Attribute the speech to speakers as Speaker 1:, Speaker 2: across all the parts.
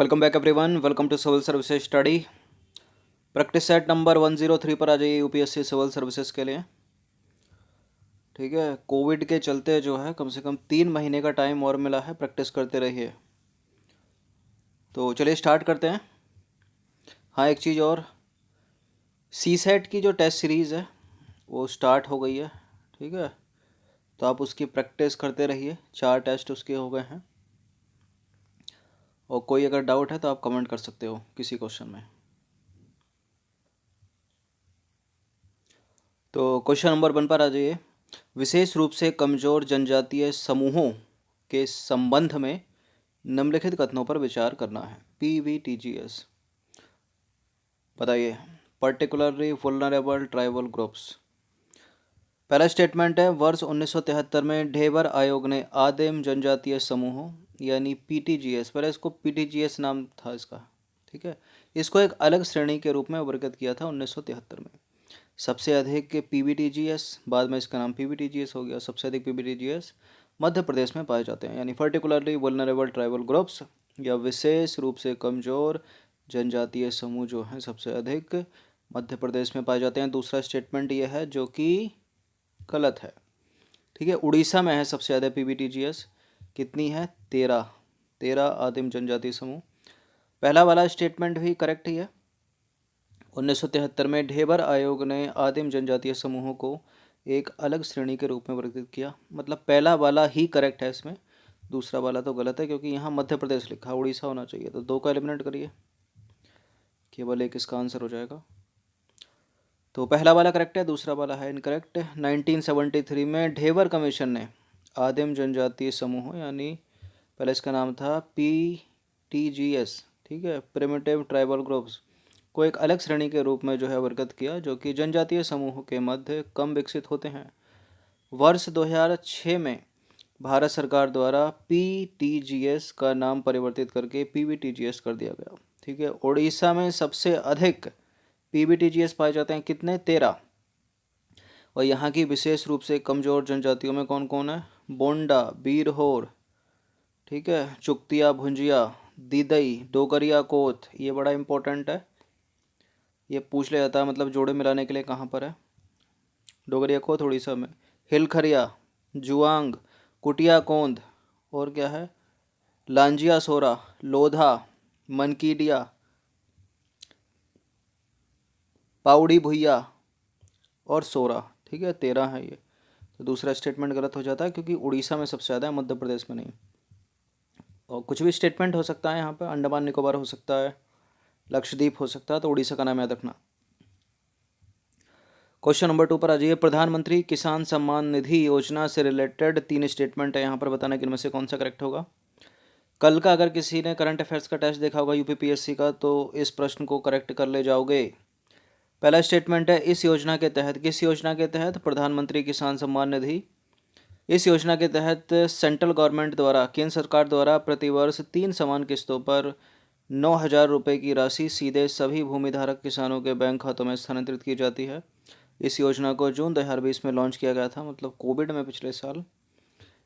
Speaker 1: Welcome back everyone, welcome to civil services study. Practice set number 103 पर आ जाइए UPSC civil services के लिए। ठीक है, कोविड के चलते जो है कम से कम 3 महीने का टाइम और मिला है, प्रैक्टिस करते रहिए। तो चलिए स्टार्ट करते हैं। हाँ, एक चीज़ और, सी सेट की जो टेस्ट सीरीज़ है वो स्टार्ट हो गई है। ठीक है, तो आप उसकी प्रैक्टिस करते रहिए। 4 टेस्ट उसके हो गए हैं, और कोई अगर डाउट है तो आप कमेंट कर सकते हो किसी क्वेश्चन में। तो क्वेश्चन नंबर 1 पर आ जाइए। विशेष रूप से कमजोर जनजातीय समूहों के संबंध में निम्नलिखित कथनों पर विचार करना है। PVTGS बताइए। Particularly vulnerable tribal groups. पहला स्टेटमेंट है, वर्ष 1973 में ढेबर आयोग ने आदिम जनजातीय समूहों यानी PTGS, पहले इसको PTGS नाम था इसका, ठीक है, इसको एक अलग श्रेणी के रूप में वर्गीकृत किया था 1973 में। सबसे अधिक PVTGS, बाद में इसका नाम PVTGS हो गया, सबसे अधिक PVTGS मध्य प्रदेश में पाए जाते हैं, यानी पर्टिकुलरली वल्नरेबल ट्राइबल ग्रुप्स या विशेष रूप से कमज़ोर जनजातीय समूह जो हैं सबसे अधिक मध्य प्रदेश में पाए जाते हैं। दूसरा स्टेटमेंट ये है जो कि गलत है। ठीक है, उड़ीसा में है सबसे ज़्यादा PVTGS, कितनी है? 13 आदिम जनजातीय समूह। पहला वाला स्टेटमेंट भी करेक्ट ही है। 1973 में ढेबर आयोग ने आदिम जनजातीय समूहों को एक अलग श्रेणी के रूप में वर्गीकृत किया, मतलब पहला वाला ही करेक्ट है इसमें, दूसरा वाला तो गलत है क्योंकि यहाँ मध्य प्रदेश लिखा, उड़ीसा होना चाहिए। तो 2 का एलिमिनेट करिए, केवल एक इसका आंसर हो जाएगा। तो पहला वाला करेक्ट है, दूसरा वाला है इनकरेक्ट। 1973 में ढेबर कमीशन ने आदिम जनजातीय समूहों यानी पहले इसका नाम था PTGS, ठीक है, प्रिमिटिव ट्राइबल ग्रुप्स, को एक अलग श्रेणी के रूप में जो है वर्गीकृत किया जो कि जनजातीय समूहों के मध्य कम विकसित होते हैं। वर्ष 2006 में भारत सरकार द्वारा PTGS का नाम परिवर्तित करके PVTGS कर दिया गया। ठीक है, उड़ीसा में सबसे अधिक PVTGS पाए जाते हैं, कितने? 13। और यहाँ की विशेष रूप से कमजोर जनजातियों में कौन कौन है? बोंडा, बीरहोर, ठीक है, चुक्तिया, भुंजिया, दीदई, डोगरिया, कोत, ये बड़ा इंपॉर्टेंट है, ये पूछ लिया जाता है, मतलब जोड़े मिलाने के लिए कहाँ पर है? डोगरिया कोत उड़ीसा में, हिलखरिया, जुआंग, कुटिया कोंद, और क्या है? लांजिया सोरा, लोधा, मनकीडिया, पाउड़ी भुइया और सोरा। ठीक है, 13 है ये। तो दूसरा स्टेटमेंट गलत हो जाता है क्योंकि उड़ीसा में सबसे ज़्यादा है, मध्य प्रदेश में नहीं। और कुछ भी स्टेटमेंट हो सकता है यहाँ पर, अंडमान निकोबार हो सकता है, लक्षद्वीप हो सकता है, तो उड़ीसा का नाम याद रखना। क्वेश्चन नंबर 2 पर आ जाइए। प्रधानमंत्री किसान सम्मान निधि योजना से रिलेटेड 3 स्टेटमेंट है, यहाँ पर बताना कि इनमें से कौन सा करेक्ट होगा। कल का अगर किसी ने करंट अफेयर्स का टेस्ट देखा होगा UPPSC का, तो इस प्रश्न को करेक्ट कर ले जाओगे। पहला स्टेटमेंट है, इस योजना के तहत, किस योजना के तहत? प्रधानमंत्री किसान सम्मान निधि। इस योजना के तहत सेंट्रल गवर्नमेंट द्वारा, केंद्र सरकार द्वारा प्रतिवर्ष 3 समान किस्तों पर 9,000 रुपये की राशि सीधे सभी भूमिधारक किसानों के बैंक खातों में स्थानांतरित की जाती है। इस योजना को जून 2020 में लॉन्च किया गया था, मतलब कोविड में पिछले साल।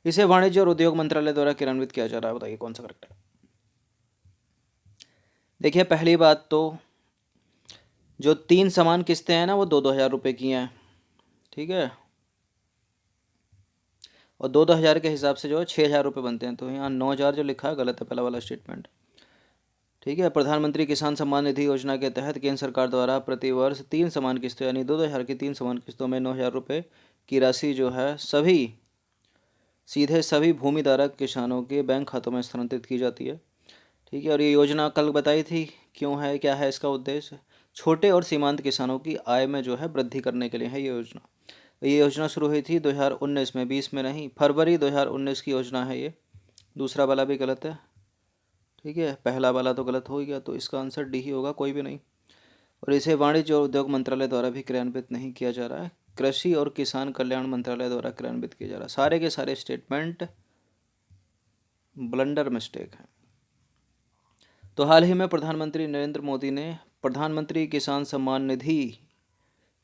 Speaker 1: इसे वाणिज्य और उद्योग मंत्रालय द्वारा क्रियान्वित किया जा रहा है। बताइए कौन सा करेक्ट है। देखिए, पहली बात तो जो 3 समान किस्तें हैं ना, वो 2-2 हज़ार रुपये की हैं, ठीक है, और 2-2 हज़ार के हिसाब से जो है 6,000 रुपये बनते हैं, तो यहाँ 9,000 जो लिखा है गलत है, पहला वाला स्टेटमेंट। ठीक है, प्रधानमंत्री किसान सम्मान निधि योजना के तहत केंद्र सरकार द्वारा प्रतिवर्ष 3 समान किस्तों यानी 2-2 हज़ार की 3 समान किस्तों में 9,000 रुपये की राशि जो है सीधे सभी भूमिधारक किसानों के बैंक खातों में स्थानांतरित की जाती है। ठीक है, और ये योजना कल बताई थी क्यों है, क्या है इसका उद्देश्य? छोटे और सीमांत किसानों की आय में जो है वृद्धि करने के लिए है ये योजना। ये योजना शुरू हुई थी 2019 में, 20 में नहीं, फरवरी 2019 की योजना है ये। दूसरा वाला भी गलत है, ठीक है, पहला वाला तो गलत हो गया, तो इसका आंसर डी ही होगा, कोई भी नहीं। और इसे वाणिज्य और उद्योग मंत्रालय द्वारा भी क्रियान्वित नहीं किया जा रहा है, कृषि और किसान कल्याण मंत्रालय द्वारा क्रियान्वित किया जा रहा है। सारे के सारे स्टेटमेंट ब्लंडर मिस्टेक है। तो हाल ही में प्रधानमंत्री नरेंद्र मोदी ने प्रधानमंत्री किसान सम्मान निधि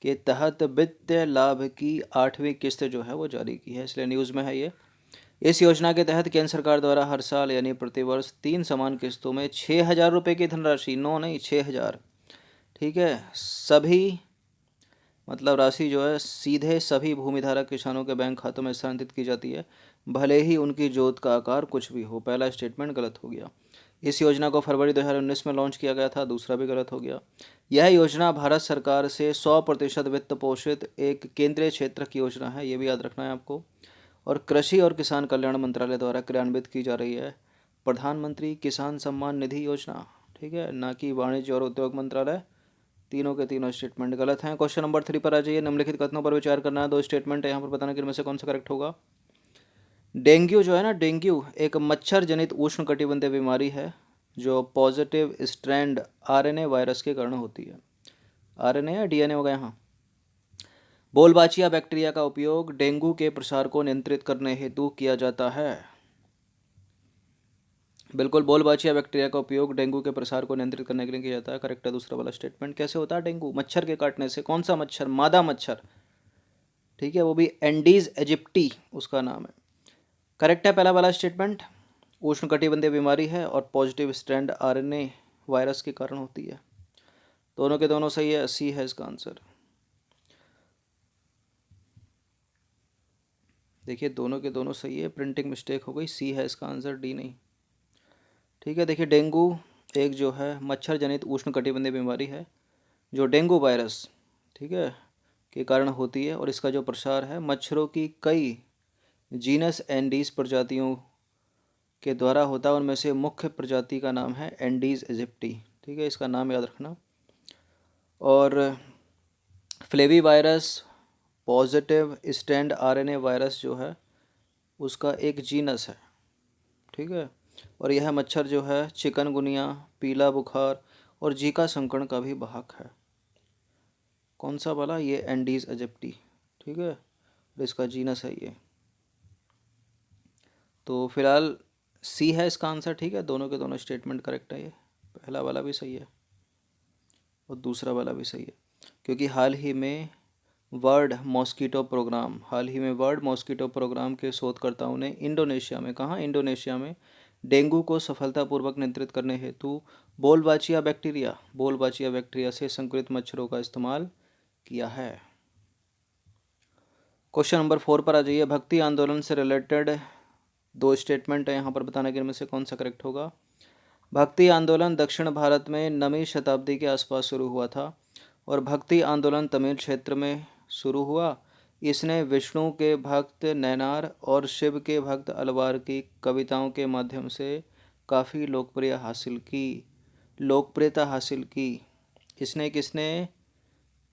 Speaker 1: के तहत वित्तीय लाभ की 8वीं किस्त जो है वो जारी की है, इसलिए न्यूज़ में है ये। इस योजना के तहत केंद्र सरकार द्वारा हर साल यानी प्रतिवर्ष 3 समान किस्तों में 6,000 रुपये की धनराशि, 9 नहीं 6,000, ठीक है, सभी मतलब राशि जो है सीधे सभी भूमिधारक किसानों के बैंक खातों में स्थानांतरित की जाती है, भले ही उनकी जोत का आकार कुछ भी हो। पहला स्टेटमेंट गलत हो गया। इस योजना को फरवरी 2019 में लॉन्च किया गया था, दूसरा भी गलत हो गया। यह योजना भारत सरकार से 100% वित्त पोषित एक केंद्रीय क्षेत्र की योजना है, ये भी याद रखना है आपको, और कृषि और किसान कल्याण मंत्रालय द्वारा क्रियान्वित की जा रही है। प्रधानमंत्री किसान सम्मान निधि योजना, ठीक है, ना कि वाणिज्य और उद्योग मंत्रालय। तीनों के तीनों स्टेटमेंट गलत हैं। क्वेश्चन नंबर 3 पर आ जाइए। निम्नलिखित कथनों पर विचार करना है। 2 स्टेटमेंट है यहाँ पर, बताना कि इनमें से कौन सा करेक्ट होगा। डेंगू जो है ना, डेंगू एक मच्छर जनित उष्णकटिबंधीय बीमारी है जो पॉजिटिव स्ट्रैंड आरएनए वायरस के कारण होती है। आरएनए या डीएनए होगा यहाँ। बोलबाचिया बैक्टीरिया का उपयोग डेंगू के प्रसार को नियंत्रित करने हेतु किया जाता है। बिल्कुल, बोलबाचिया बैक्टीरिया का उपयोग डेंगू के प्रसार को नियंत्रित करने के लिए किया जाता है। करेक्ट है दूसरा वाला स्टेटमेंट। कैसे होता है डेंगू? मच्छर के काटने से। कौन सा मच्छर? मादा मच्छर, ठीक है, वो भी एंडीज एजिप्टी उसका नाम है। करेक्ट है पहला वाला स्टेटमेंट। उष्णकटिबंधीय बीमारी है और पॉजिटिव स्ट्रैंड आरएनए वायरस के कारण होती है। दोनों के दोनों सही है, सी है इसका आंसर। देखिए दोनों के दोनों सही है, प्रिंटिंग मिस्टेक हो गई, सी है इसका आंसर, डी नहीं। ठीक है, देखिए डेंगू एक जो है मच्छर जनित उष्णकटिबंधीय बीमारी है जो डेंगू वायरस, ठीक है, के कारण होती है, और इसका जो प्रसार है मच्छरों की कई जीनस एंडीज प्रजातियों के द्वारा होता है। उनमें से मुख्य प्रजाति का नाम है एंडीज एजिप्टी, ठीक है, इसका नाम याद रखना। और flavi virus positive strand RNA virus जो है उसका एक जीनस है, ठीक है, और यह मच्छर जो है चिकनगुनिया, पीला बुखार और जीका संक्रमण का भी वाहक है। कौन सा वाला? ये एंडीज एजिप्टी, ठीक है, और इसका जीनस है ये। तो फिलहाल सी है इसका आंसर, ठीक है, दोनों के दोनों स्टेटमेंट करेक्ट है। ये पहला वाला भी सही है और दूसरा वाला भी सही है, क्योंकि हाल ही में वर्ल्ड मॉस्कीटो प्रोग्राम के शोधकर्ताओं ने इंडोनेशिया में, कहाँ? इंडोनेशिया में डेंगू को सफलतापूर्वक नियंत्रित करने हेतु बोलबाचिया बैक्टीरिया से संक्रमित मच्छरों का इस्तेमाल किया है। क्वेश्चन नंबर 4 पर आ जाइए। भक्ति आंदोलन से रिलेटेड 2 स्टेटमेंट है यहाँ पर, बताने के इनमें से कौन सा करेक्ट होगा। भक्ति आंदोलन दक्षिण भारत में 9वीं शताब्दी के आसपास शुरू हुआ था और भक्ति आंदोलन तमिल क्षेत्र में शुरू हुआ। इसने विष्णु के भक्त नैनार और शिव के भक्त अलवार की कविताओं के माध्यम से काफ़ी लोकप्रियता हासिल की।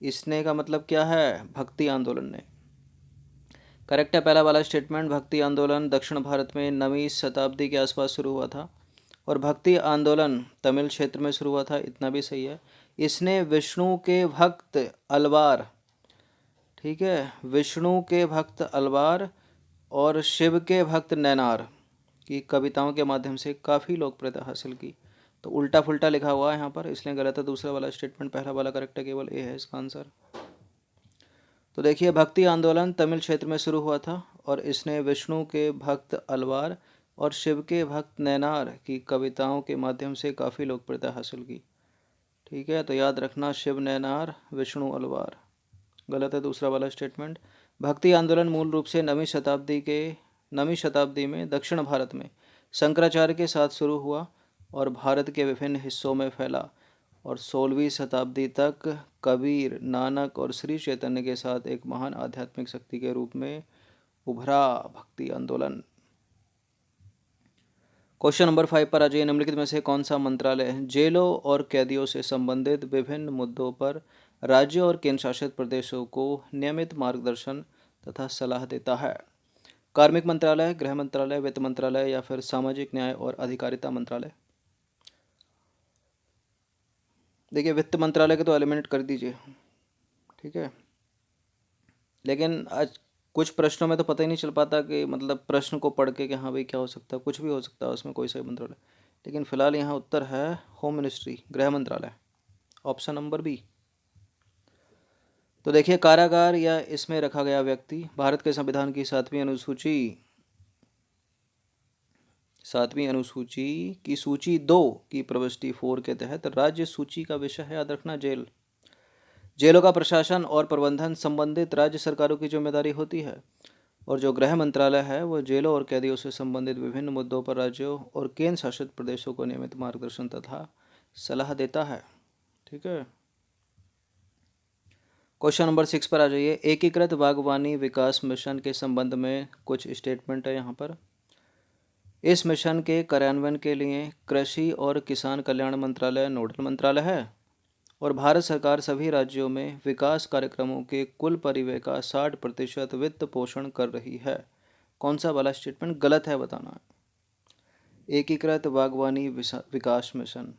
Speaker 1: इसने का मतलब क्या है? भक्ति आंदोलन ने। करेक्ट है पहला वाला स्टेटमेंट। भक्ति आंदोलन दक्षिण भारत में 9वीं शताब्दी के आसपास शुरू हुआ था और भक्ति आंदोलन तमिल क्षेत्र में शुरू हुआ था, इतना भी सही है। इसने विष्णु के भक्त अलवार, ठीक है, विष्णु के भक्त अलवार और शिव के भक्त नैनार की कविताओं के माध्यम से काफ़ी लोकप्रियता हासिल की। तो उल्टा फुल्टा लिखा हुआ है यहाँ पर, इसलिए गलत है दूसरा वाला स्टेटमेंट, पहला वाला करेक्ट है, केवल ए है इसका आंसर। तो देखिए भक्ति आंदोलन तमिल क्षेत्र में शुरू हुआ था और इसने विष्णु के भक्त अलवार और शिव के भक्त नैनार की कविताओं के माध्यम से काफ़ी लोकप्रियता हासिल की, ठीक है। तो याद रखना शिव नैनार विष्णु अलवार, गलत है दूसरा वाला स्टेटमेंट। भक्ति आंदोलन मूल रूप से 9वीं शताब्दी में दक्षिण भारत में शंकराचार्य के साथ शुरू हुआ और भारत के विभिन्न हिस्सों में फैला और 16वीं शताब्दी तक कबीर, नानक और श्री चैतन्य के साथ एक महान आध्यात्मिक शक्ति के रूप में उभरा भक्ति आंदोलन। क्वेश्चन नंबर 5 पर आ जाइए। निम्नलिखित में से कौन सा मंत्रालय जेलों और कैदियों से संबंधित विभिन्न मुद्दों पर राज्यों और केंद्र शासित प्रदेशों को नियमित मार्गदर्शन तथा सलाह देता है? कार्मिक मंत्रालय, गृह मंत्रालय, वित्त मंत्रालय या फिर सामाजिक न्याय और अधिकारिता मंत्रालय? देखिए वित्त मंत्रालय के तो एलिमिनेट कर दीजिए, ठीक है, लेकिन आज कुछ प्रश्नों में तो पता ही नहीं चल पाता कि मतलब प्रश्न को पढ़ के कि हाँ भाई क्या हो सकता है, कुछ भी हो सकता है उसमें, कोई सा मंत्रालय। लेकिन फिलहाल यहाँ उत्तर है होम मिनिस्ट्री, गृह मंत्रालय, ऑप्शन नंबर बी। तो देखिए कारागार या इसमें रखा गया व्यक्ति भारत के संविधान की 7वीं अनुसूची 7वीं अनुसूची की सूची 2 की प्रविष्टि 4 के तहत राज्य सूची का विषय है, याद रखना, जेल। जेलों का प्रशासन और प्रबंधन संबंधित राज्य सरकारों की जिम्मेदारी होती है, और जो गृह मंत्रालय है वो जेलों और कैदियों से संबंधित विभिन्न मुद्दों पर राज्यों और केंद्र शासित प्रदेशों को नियमित मार्गदर्शन तथा सलाह देता है। ठीक है। क्वेश्चन नंबर 6 पर आ जाइए। एकीकृत बागवानी विकास मिशन के संबंध में कुछ स्टेटमेंट है यहाँ पर। इस मिशन के कार्यान्वयन के लिए कृषि और किसान कल्याण मंत्रालय नोडल मंत्रालय है, और भारत सरकार सभी राज्यों में विकास कार्यक्रमों के कुल परिव्यय का 60% वित्त पोषण कर रही है। कौन सा वाला स्टेटमेंट गलत है बताना है। एकीकृत बागवानी विकास मिशन,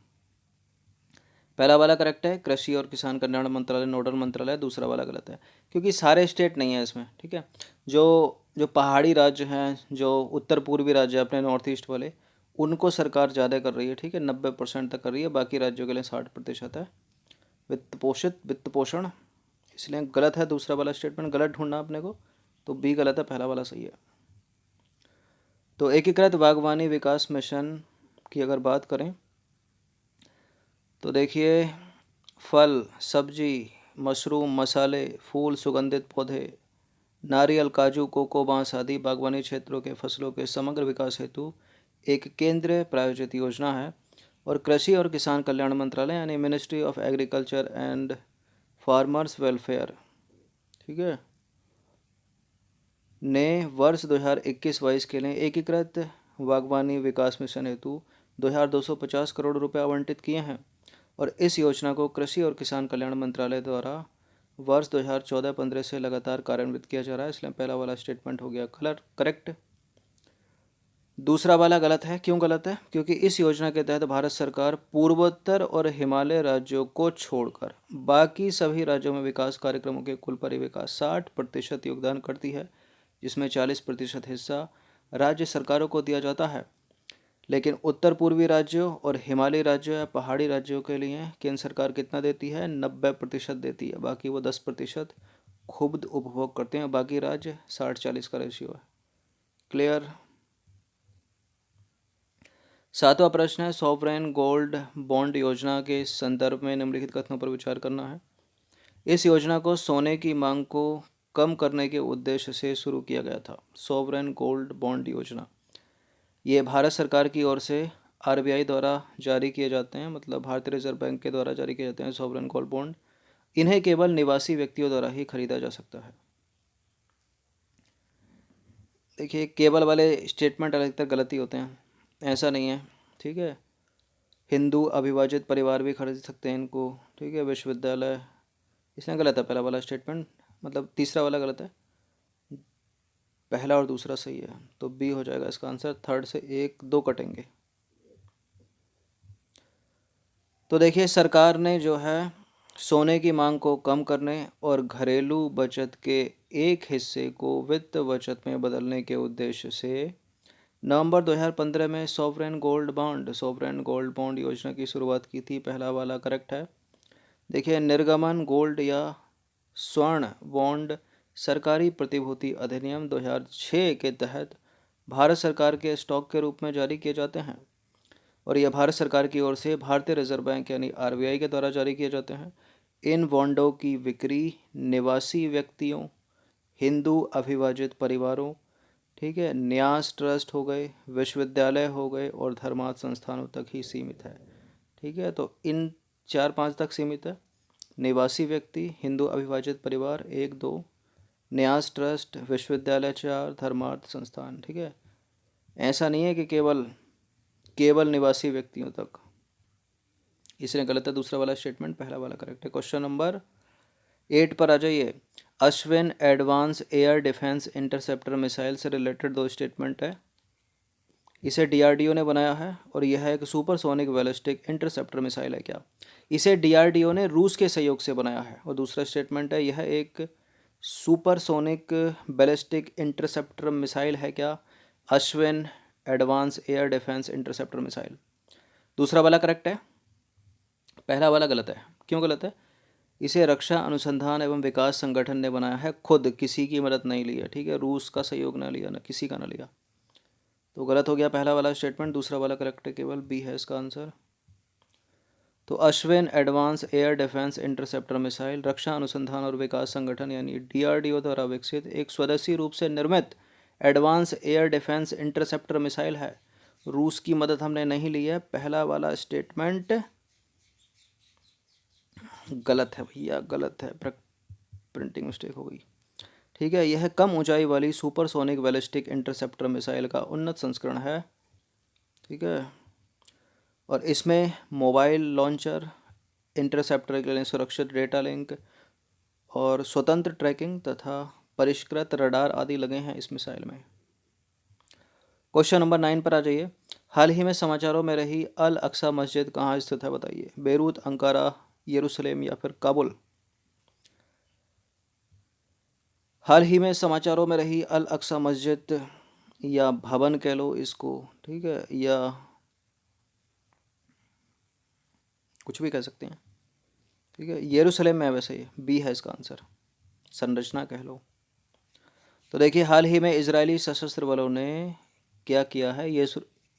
Speaker 1: पहला वाला करेक्ट है, कृषि और किसान कल्याण मंत्रालय नोडल मंत्रालय। दूसरा वाला गलत है, क्योंकि सारे स्टेट नहीं है इसमें। ठीक है। जो जो पहाड़ी राज्य हैं, जो उत्तर पूर्वी राज्य है अपने नॉर्थ ईस्ट वाले, उनको सरकार ज़्यादा कर रही है। ठीक है, 90% तक कर रही है, बाकी राज्यों के लिए 60% है वित्त पोषण, इसलिए गलत है दूसरा वाला स्टेटमेंट। गलत ढूंढना अपने को, तो बी गलत है, पहला वाला सही है। तो एकीकृत बागवानी विकास मिशन की अगर बात करें तो देखिए, फल, सब्जी, मशरूम, मसाले, फूल, सुगंधित पौधे, नारियल, काजू, कोको, बांस आदि बागवानी क्षेत्रों के फसलों के समग्र विकास हेतु एक केंद्र प्रायोजित योजना है, और कृषि और किसान कल्याण मंत्रालय यानी ministry of agriculture and farmers welfare, ठीक है, ने वर्ष 2021-22 के लिए एकीकृत बागवानी विकास मिशन हेतु 2250 करोड़ रुपए आवंटित किए हैं, और इस योजना को कृषि और किसान कल्याण मंत्रालय द्वारा वर्ष 2014-15 से लगातार कार्यान्वित किया जा रहा है, इसलिए पहला वाला स्टेटमेंट हो गया करेक्ट। दूसरा वाला गलत है। क्यों गलत है? क्योंकि इस योजना के तहत भारत सरकार पूर्वोत्तर और हिमालय राज्यों को छोड़कर बाकी सभी राज्यों में विकास कार्यक्रमों के कुल परिव्यय का 60% योगदान करती है, जिसमें 40% हिस्सा राज्य सरकारों को दिया जाता है। लेकिन उत्तर पूर्वी राज्यों और हिमालयी राज्यों या पहाड़ी राज्यों के लिए केंद्र सरकार कितना देती है? 90% देती है। बाकी वो 10% खुद उपभोग करते हैं। बाकी राज्य 60-40 का रेशियो है। क्लियर? 7वां प्रश्न है, सॉवरेन गोल्ड बॉन्ड योजना के संदर्भ में निम्नलिखित कथनों पर विचार करना है। इस योजना को सोने की मांग को कम करने के उद्देश्य से शुरू किया गया था। सॉवरेन गोल्ड बॉन्ड योजना, ये भारत सरकार की ओर से आरबीआई द्वारा जारी किए जाते हैं, मतलब भारतीय रिजर्व बैंक के द्वारा जारी किए जाते हैं सॉवरेन गोल्ड बॉन्ड। इन्हें केवल निवासी व्यक्तियों द्वारा ही खरीदा जा सकता है। देखिए, केवल वाले स्टेटमेंट अधिकतर गलत ही होते हैं, ऐसा नहीं है। ठीक है, हिंदू अविभाजित परिवार भी खरीद सकते हैं इनको। ठीक है, विश्वविद्यालय, इसमें गलत है पहला वाला स्टेटमेंट, मतलब तीसरा वाला गलत है, पहला और दूसरा सही है, तो बी हो जाएगा इसका आंसर। थर्ड से 1-2 कटेंगे। तो देखिए, सरकार ने जो है सोने की मांग को कम करने और घरेलू बचत के एक हिस्से को वित्त बचत में बदलने के उद्देश्य से नवंबर 2015 में सॉवरेन गोल्ड बॉन्ड योजना की शुरुआत की थी। पहला वाला करेक्ट है। देखिए, निर्गमन गोल्ड या स्वर्ण बॉन्ड सरकारी प्रतिभूति अधिनियम 2006 के तहत भारत सरकार के स्टॉक के रूप में जारी किए जाते हैं, और यह भारत सरकार की ओर से भारतीय रिजर्व बैंक यानी आरबीआई के द्वारा जारी किए जाते हैं। इन बॉन्डों की बिक्री निवासी व्यक्तियों, हिंदू अविभाजित परिवारों, ठीक है, न्यास ट्रस्ट हो गए, विश्वविद्यालय हो गए और धर्मार्थ संस्थानों तक ही सीमित है। ठीक है, तो इन 4-5 तक सीमित है। निवासी व्यक्ति, हिंदू अविभाजित परिवार 1-2, न्यास ट्रस्ट, विश्वविद्यालय 4, धर्मार्थ संस्थान। ठीक है, ऐसा नहीं है कि केवल निवासी व्यक्तियों तक, इसलिए गलत है दूसरा वाला स्टेटमेंट, पहला वाला करेक्ट है। क्वेश्चन नंबर 8 पर आ जाइए। Ashwin advance air defence interceptor missile से रिलेटेड 2 स्टेटमेंट है। इसे डीआरडीओ ने बनाया है, और यह एक सुपरसोनिक बैलिस्टिक इंटरसेप्टर मिसाइल है क्या? इसे डीआरडीओ ने रूस के सहयोग से बनाया है। और दूसरा स्टेटमेंट है, यह एक सुपरसोनिक बैलिस्टिक इंटरसेप्टर मिसाइल है क्या? Ashwin advance air defence interceptor missile. दूसरा वाला करेक्ट है, पहला वाला गलत है। क्यों गलत है? इसे रक्षा अनुसंधान एवं विकास संगठन ने बनाया है, खुद किसी की मदद नहीं ली है। ठीक है, रूस का सहयोग ना लिया, ना किसी का ना लिया, तो गलत हो गया पहला वाला स्टेटमेंट, दूसरा वाला करेक्ट है, केवल बी है इसका आंसर। तो Ashwin advance air defence interceptor missile रक्षा अनुसंधान और विकास संगठन यानी डीआरडीओ द्वारा विकसित एक स्वदेशी रूप से निर्मित advance air defence interceptor missile है। रूस की मदद हमने नहीं ली है। पहला वाला स्टेटमेंट गलत है भैया, गलत है, प्रिंटिंग मिस्टेक हो गई। ठीक है, यह कम ऊंचाई वाली सुपरसोनिक बैलिस्टिक इंटरसेप्टर मिसाइल का उन्नत संस्करण है। ठीक है, और इसमें मोबाइल लॉन्चर, इंटरसेप्टर के लिए सुरक्षित डेटा लिंक और स्वतंत्र ट्रैकिंग तथा परिष्कृत रडार आदि लगे हैं इस मिसाइल में। क्वेश्चन नंबर 9 पर आ जाइए। हाल ही में समाचारों में रही अल अक्सा मस्जिद कहाँ स्थित है बताइए। बेरूत, अंकारा, यरूशलेम या फिर काबुल। हाल ही में समाचारों में रही अल अक्सा मस्जिद या भवन कह लो इसको, ठीक है, या कुछ भी कह सकते हैं। ठीक है, यरूशलेम में है वैसे, ये बी है इसका आंसर, संरचना कह लो। तो देखिए, हाल ही में इजरायली सशस्त्र बलों ने क्या किया है,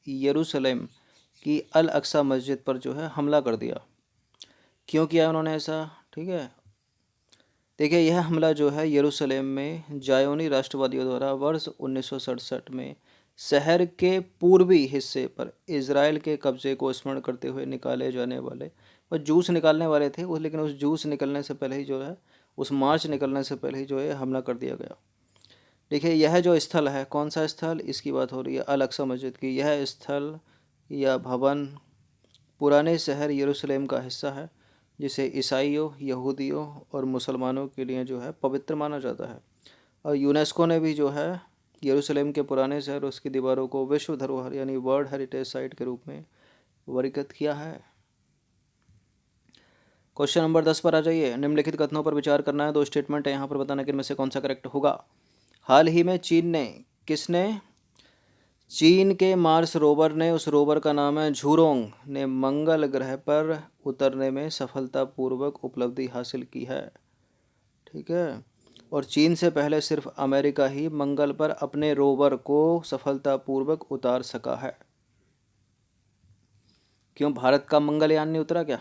Speaker 1: यरूशलेम की अल अक्सा मस्जिद पर जो है हमला कर दिया। क्यों किया उन्होंने ऐसा? ठीक है, देखिए यह हमला जो है यरूशलेम में जायोनी राष्ट्रवादियों द्वारा वर्ष 1967 में शहर के पूर्वी हिस्से पर इजराइल के कब्जे को स्मरण करते हुए निकाले जाने वाले, वह जूस निकालने वाले थे उस, लेकिन उस जूस निकलने से पहले ही जो है, उस मार्च निकलने से पहले ही जो है हमला कर दिया गया। देखिए यह जो स्थल है, कौन सा स्थल इसकी बात हो रही है, अल अक्सा मस्जिद की। यह स्थल या भवन पुराने शहर यरूशलेम का हिस्सा है, जिसे ईसाइयों, यहूदियों और मुसलमानों के लिए जो है पवित्र माना जाता है। और यूनेस्को ने भी जो है यरूशलेम के पुराने शहर और उसकी दीवारों को विश्व धरोहर यानी वर्ल्ड हेरिटेज साइट के रूप में वर्गीकृत किया है। क्वेश्चन नंबर 10 पर आ जाइए। निम्नलिखित कथनों पर विचार करना है, दो स्टेटमेंट है यहाँ पर, बताना कि इनमें से कौन सा करेक्ट होगा। हाल ही में चीन के मार्स रोवर ने, उस रोवर का नाम है झूरोंग, ने मंगल ग्रह पर उतरने में सफलतापूर्वक उपलब्धि हासिल की है। ठीक है, और चीन से पहले सिर्फ अमेरिका ही मंगल पर अपने रोवर को सफलतापूर्वक उतार सका है। क्यों भारत का मंगलयान नहीं उतरा क्या?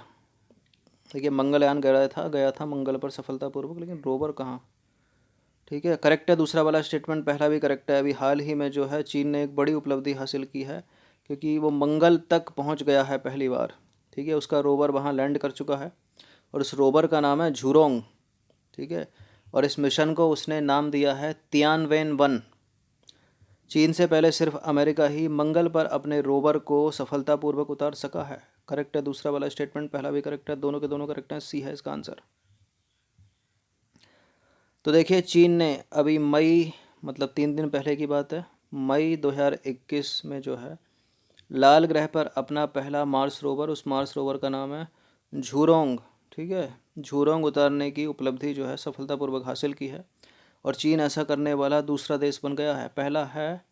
Speaker 1: देखिए मंगलयान गया था मंगल पर सफलतापूर्वक, लेकिन रोवर कहाँ। ठीक है, करेक्ट है दूसरा वाला स्टेटमेंट, पहला भी करेक्ट है। अभी हाल ही में जो है चीन ने एक बड़ी उपलब्धि हासिल की है, क्योंकि वो मंगल तक पहुंच गया है पहली बार। ठीक है, उसका रोवर वहां लैंड कर चुका है और उस रोवर का नाम है झूरोंग। ठीक है, और इस मिशन को उसने नाम दिया है तियानवेन-1। चीन से पहले सिर्फ अमेरिका ही मंगल पर अपने रोवर को सफलतापूर्वक उतार सका है। करेक्ट है दूसरा वाला स्टेटमेंट, पहला भी करेक्ट है, दोनों के दोनों करेक्ट हैं, सी है इसका आंसर। तो देखिए चीन ने अभी मई, मतलब 3 दिन पहले की बात है, मई 2021 में जो है लाल ग्रह पर अपना पहला मार्स रोवर, उस मार्स रोवर का नाम है झूरोंग, ठीक है, झूरोंग उतारने की उपलब्धि जो है सफलतापूर्वक हासिल की है। और चीन ऐसा करने वाला दूसरा देश बन गया है। पहला है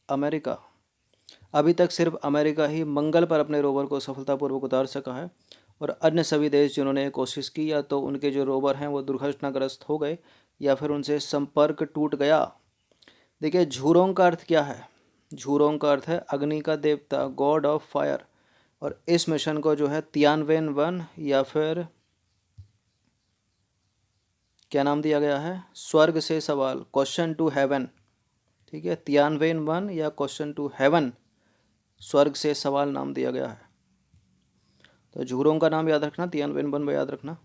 Speaker 1: अमेरिका। अभी तक सिर्फ अमेरिका ही मंगल पर अपने रोवर को सफलतापूर्वक उतार सका है, और अन्य सभी देश जिन्होंने कोशिश की, या तो उनके जो रोवर हैं वो दुर्घटनाग्रस्त हो गए या फिर उनसे संपर्क टूट गया। देखिए झूरोंग का अर्थ क्या है? झूरोंग का अर्थ है अग्नि का देवता, गॉड ऑफ फायर। और इस मिशन को जो है तियानवेन-1 या फिर क्या नाम दिया गया है, स्वर्ग से सवाल, क्वेश्चन टू हेवन। ठीक है, तियानवेन-1 या क्वेश्चन टू हेवन, स्वर्ग से सवाल नाम दिया गया है। तो झूरोंग का नाम याद रखना, तियानवेन-1 में याद रखना।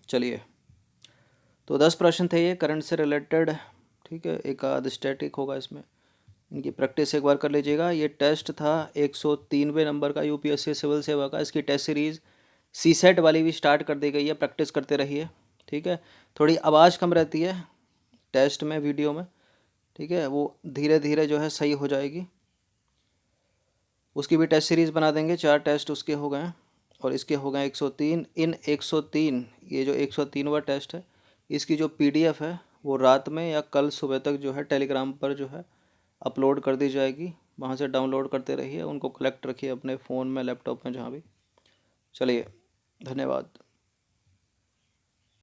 Speaker 1: चलिए, तो 10 प्रश्न थे ये करंट से रिलेटेड। ठीक है, एक आध स्टैटिक होगा इसमें, इनकी प्रैक्टिस एक बार कर लीजिएगा। ये टेस्ट था 103वें नंबर का यूपीएससी सिविल सेवा का। इसकी टेस्ट सीरीज़ सी सेट वाली भी स्टार्ट कर दी गई है, प्रैक्टिस करते रहिए। ठीक है, थोड़ी आवाज़ कम रहती है टेस्ट में, वीडियो में। ठीक है, वो धीरे धीरे जो है सही हो जाएगी। उसकी भी टेस्ट सीरीज़ बना देंगे, 4 टेस्ट उसके हो गए और इसके हो गए 103। इन 103, ये जो 103वां टेस्ट है, इसकी जो पीडीएफ है वो रात में या कल सुबह तक जो है टेलीग्राम पर जो है अपलोड कर दी जाएगी। वहाँ से डाउनलोड करते रहिए, उनको कलेक्ट रखिए अपने फ़ोन में, लैपटॉप में, जहाँ भी। चलिए, धन्यवाद।